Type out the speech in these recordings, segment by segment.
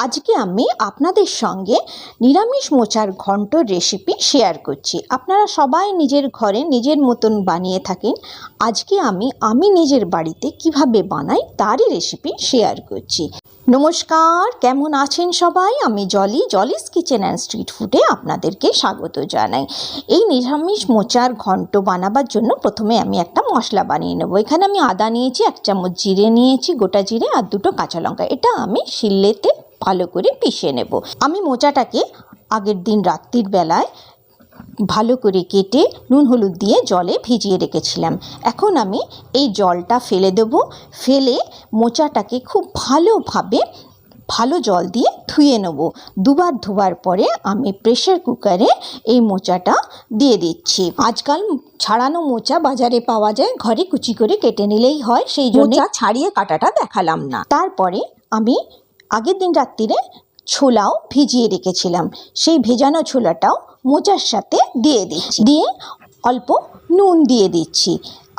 আজকে আমি আপনাদের সঙ্গে নিরামিষ মোচার ঘন্টর রেসিপি শেয়ার করছি। আপনারা সবাই নিজের ঘরে নিজের মতন বানিয়ে থাকেন। আজকে আমি নিজের বাড়িতে কিভাবে বানাই তারই রেসিপি শেয়ার করছি। নমস্কার, কেমন আছেন সবাই? আমি জলিস কিচেন অ্যান্ড স্ট্রিট ফুডে আপনাদেরকে স্বাগত জানাই। এই নিরামিষ মোচার ঘন্ট বানাবার জন্য প্রথমে আমি একটা মশলা বানিয়ে নেব। এখানে আমি আদা নিয়েছি, 1 চামচ জিরে নিয়েছি, গোটা জিরে, আর 2টো কাঁচা লঙ্কা। এটা আমি শিলনোড়াতে ভালো করে পিষে নেব। আমি মোচাটাকে আগের দিন রাত্রির বেলায় ভালো করে কেটে নুন হলুদ দিয়ে জলে ভিজিয়ে রেখেছিলাম। এখন আমি এই জলটা ফেলে দেব। ফেলে মোচাটাকে খুব ভালোভাবে ভালো জল দিয়ে ধুয়ে নেব। দুবার ধোয়ার পরে আমি প্রেসার কুকারে এই মোচাটা দিয়ে দিচ্ছি। আজকাল ছাড়ানো মোচা বাজারে পাওয়া যায়, ঘরে কুচি করে কেটে নিলেই হয়, সেই জন্য ছাড়িয়ে কাটাটা দেখালাম না। তারপরে আমি আগের দিন রাত্রিরে ছোলাও ভিজিয়ে রেখেছিলাম, সেই ভেজানো ছোলাটাও মোচার সাথে দিয়ে দিচ্ছি। দিয়ে অল্প নুন দিয়ে দিচ্ছি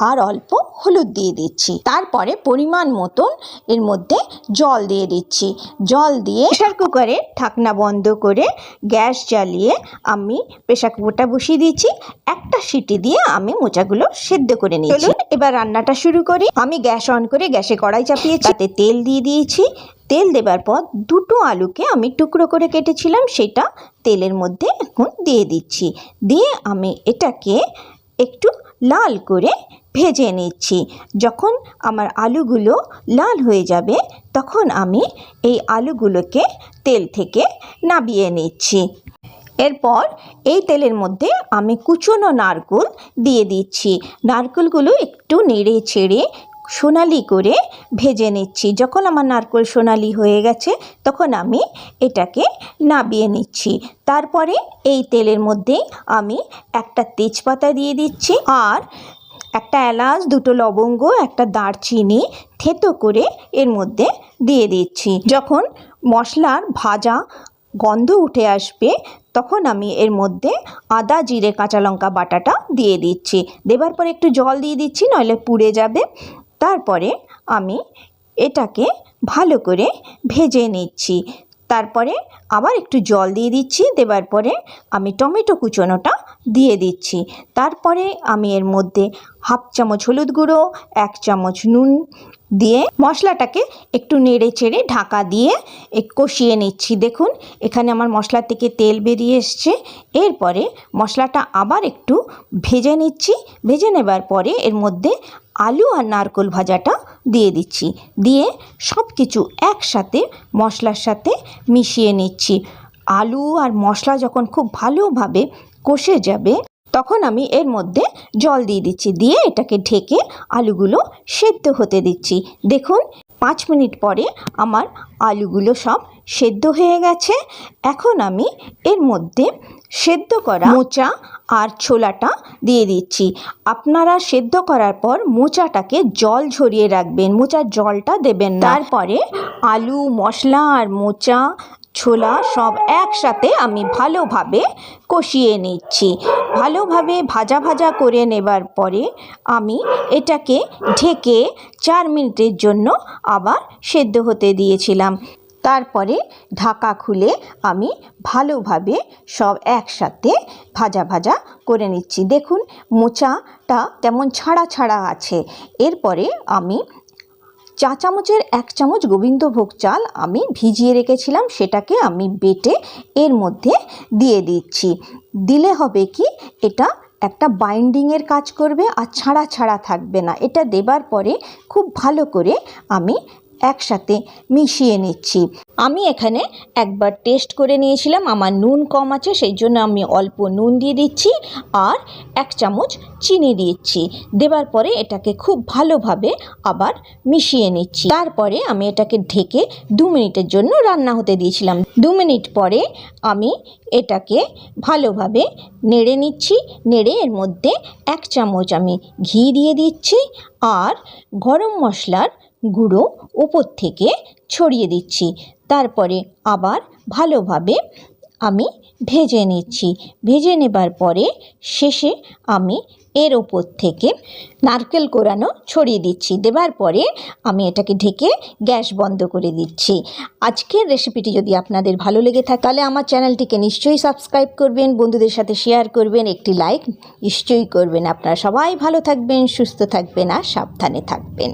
আর অল্প হলুদ দিয়ে দিচ্ছি। তারপরে পরিমাণ মতন এর মধ্যে জল দিয়ে দিচ্ছি। জল দিয়ে প্রেসার কুকারে ঢাকনা বন্ধ করে গ্যাস জ্বালিয়ে আমি প্রেসার কুকারটা বসিয়ে দিচ্ছি। একটা সিটি দিয়ে আমি মোচাগুলো সেদ্ধ করে নিচ্ছি। এবার রান্নাটা শুরু করি। আমি গ্যাস অন করে গ্যাসে কড়াই চাপিয়েছি, তাতে তেল দিয়ে দিয়েছি। তেল দেবার পর 2টো আলুকে আমি টুকরো করে কেটেছিলাম, সেটা তেলের মধ্যে এখন দিয়ে দিচ্ছি। দিয়ে আমি এটাকে একটু লাল করে ভেজে নিচ্ছি। যখন আমার আলুগুলো লাল হয়ে যাবে তখন আমি এই আলুগুলোকে তেল থেকে নামিয়ে নিচ্ছি। এরপর এই তেলের মধ্যে আমি কুচনো নারকেল দিয়ে দিচ্ছি। নারকেলগুলো একটু নেড়ে ছেড়ে সোনালি করে ভেজে নিচ্ছি। যখন আমার নারকেল সোনালি হয়ে গেছে তখন আমি এটাকে নামিয়ে নিচ্ছি। তারপরে এই তেলের মধ্যেই আমি একটা তেজপাতা দিয়ে দিচ্ছি আর একটা এলাচ, 2টো লবঙ্গ, একটা দারচিনি থেতো করে এর মধ্যে দিয়ে দিচ্ছি। যখন মশলার ভাজা গন্ধ উঠে আসবে তখন আমি এর মধ্যে আদা, জিরে, কাঁচা লঙ্কা বাটাটা দিয়ে দিচ্ছি। দেবার পরে একটু জল দিয়ে দিচ্ছি, নইলে পুড়ে যাবে। তারপরে আমি এটাকে ভালো করে ভেজে নিচ্ছি। তারপরে আবার একটু জল দিয়ে দিচ্ছি। দেবার পরে আমি টমেটো কুচোনোটা দিয়ে দিচ্ছি। তারপরে আমি এর মধ্যে 1/2 চামচ হলুদ গুঁড়ো, 1 চামচ নুন দিয়ে মশলাটাকে একটু নেড়ে চেড়ে ঢাকা দিয়ে কষিয়ে নিচ্ছি। দেখুন এখানে আমার মশলা থেকে তেল বেরিয়ে এসছে। এরপরে মশলাটা আবার একটু ভেজে নিচ্ছি। ভেজে নেবার পরে এর মধ্যে আলু আর নারকেল ভাজাটা দিয়ে দিচ্ছি। দিয়ে সব কিছু একসাথে মশলার সাথে মিশিয়ে নিচ্ছি। আলু আর মশলা যখন খুব ভালোভাবে কষে যাবে তখন আমি এর মধ্যে জল দিয়ে দিচ্ছি। দিয়ে এটাকে ঢেকে আলুগুলো সেদ্ধ হতে দিচ্ছি। দেখুন 5 মিনিট পরে আমার আলুগুলো সব সেদ্ধ হয়ে গেছে। এখন আমি এর মধ্যে সেদ্ধ করা মোচা আর ছোলাটা দিয়ে দিচ্ছি। আপনারা সেদ্ধ করার পর মোচাটাকে জল ঝরিয়ে রাখবেন, মোচার জলটা দেবেন না। তারপরে আলু, মশলা আর মোচা, ছোলা সব একসাথে আমি ভালোভাবে কষিয়ে নিচ্ছি। ভালোভাবে ভাজা ভাজা করে নেবার পরে আমি এটাকে ঢেকে 4 মিনিটের জন্য আবার সেদ্ধ হতে দিয়েছিলাম। তারপরে ঢাকা খুলে আমি ভালোভাবে সব একসাথে ভাজা ভাজা করে নিচ্ছি। দেখুন মোচাটা কেমন ছাড়া ছাড়া আছে। এরপরে আমি চা চামচের 1 চামচ গোবিন্দভোগ চাল আমি ভিজিয়ে রেখেছিলাম, সেটাকে আমি বেটে এর মধ্যে দিয়ে দিচ্ছি। দিলে হবে কি, এটা একটা বাইন্ডিংয়ের কাজ করবে আর ছাড়া ছাড়া থাকবে না। এটা দেবার পরে খুব ভালো করে আমি একসাথে মিশিয়ে নিচ্ছি। আমি এখানে একবার টেস্ট করে নিয়েছিলাম, আমার নুন কম আছে, সেই জন্য আমি অল্প নুন দিয়ে দিচ্ছি আর 1 চামচ চিনি দিচ্ছি। দেবার পরে এটাকে খুব ভালোভাবে আবার মিশিয়ে নিচ্ছি। তারপরে আমি এটাকে ঢেকে 2 মিনিটের জন্য রান্না হতে দিয়েছিলাম। 2 মিনিট পরে আমি এটাকে ভালোভাবে নেড়ে নিচ্ছি। নেড়ে এর মধ্যে 1 চামচ আমি ঘি দিয়ে দিচ্ছি আর গরম মশলার গুঁড়ো উপর থেকে ছড়িয়ে দিচ্ছি। তারপরে আবার ভালোভাবে আমি ভেজে নিচ্ছি। ভেজে নেবার পরে শেষে আমি এর ওপর থেকে নারকেল কোরানো ছড়িয়ে দিচ্ছি। দেওয়ার পরে আমি এটাকে ঢেকে গ্যাস বন্ধ করে দিচ্ছি। আজকের রেসিপিটি যদি আপনাদের ভালো লেগে থাকে তাহলে আমার চ্যানেলটিকে নিশ্চয়ই সাবস্ক্রাইব করবেন, বন্ধুদের সাথে শেয়ার করবেন, একটি লাইক নিশ্চয়ই করবেন। আপনারা সবাই ভালো থাকবেন, সুস্থ থাকবেন আর সাবধানে থাকবেন।